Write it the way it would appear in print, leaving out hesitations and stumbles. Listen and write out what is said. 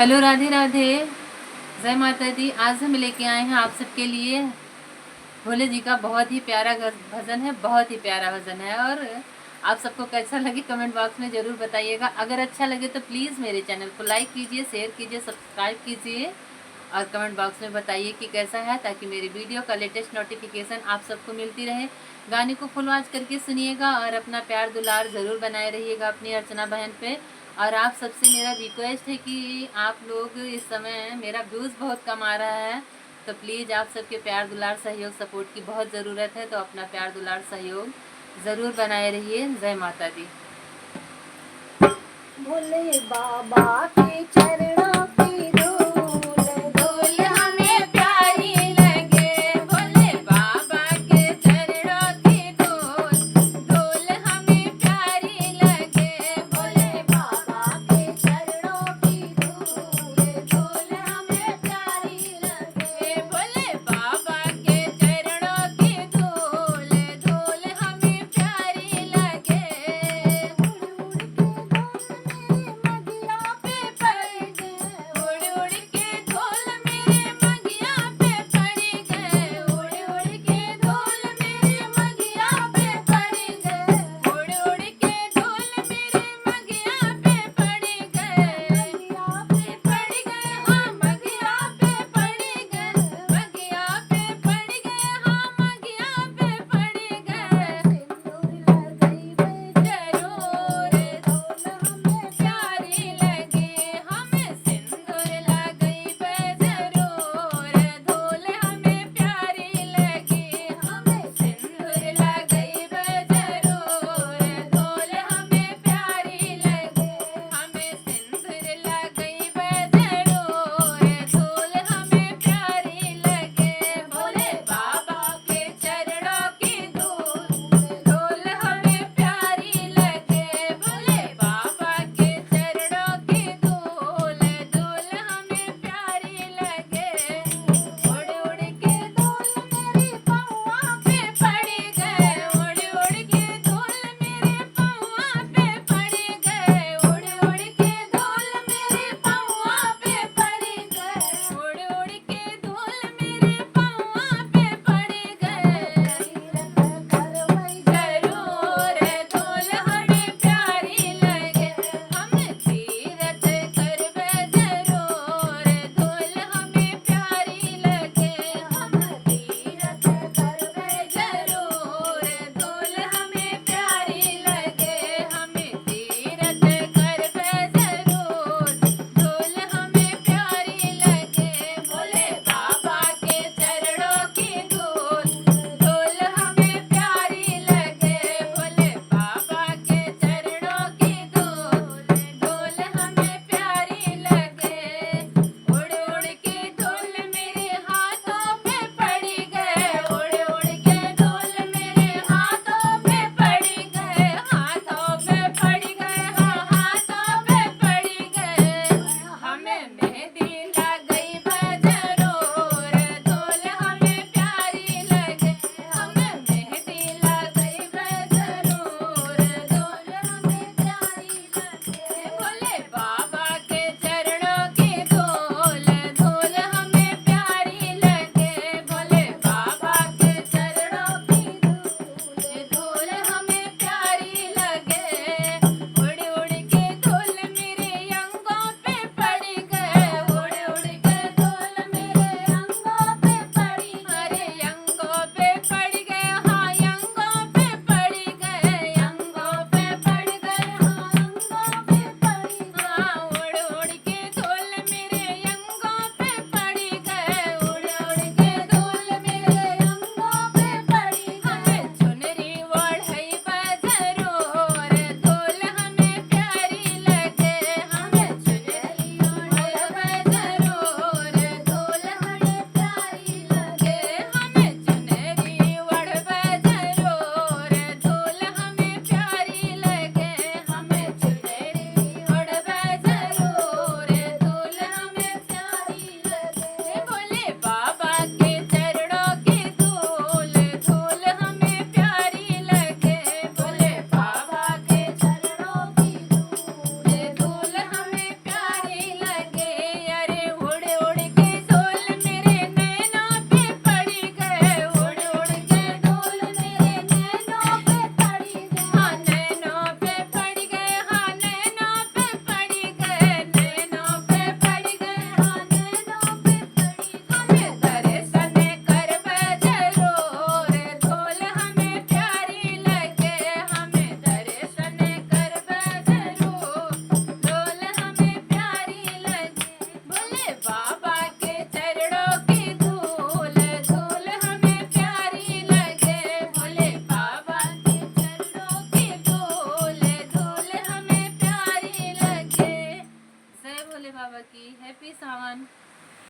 Hello, Radhe Radhe, जय माता दी। आज हम लेके आए हैं आप सबके लिए भोले जी का बहुत ही प्यारा भजन है, बहुत ही प्यारा भजन है। और आप सबको कैसा लगे कमेंट बॉक्स में ज़रूर बताइएगा। अगर अच्छा लगे तो प्लीज़ मेरे चैनल को लाइक कीजिए, शेयर कीजिए, सब्सक्राइब कीजिए और कमेंट बॉक्स में बताइए कि कैसा है, ताकि मेरी वीडियो का लेटेस्ट नोटिफिकेशन आप सबको मिलती रहे। गाने को फुल वॉच करके सुनिएगा और अपना प्यार दुलार ज़रूर बनाए रहिएगा अपनी अर्चना बहन पे। और आप सबसे मेरा रिक्वेस्ट है कि आप लोग इस समय, मेरा व्यूज़ बहुत कम आ रहा है, तो प्लीज़ आप सबके प्यार दुलार सहयोग सपोर्ट की बहुत ज़रूरत है। तो अपना प्यार दुलार सहयोग ज़रूर बनाए रहिए। जय माता दी। भोले बाबा के चरण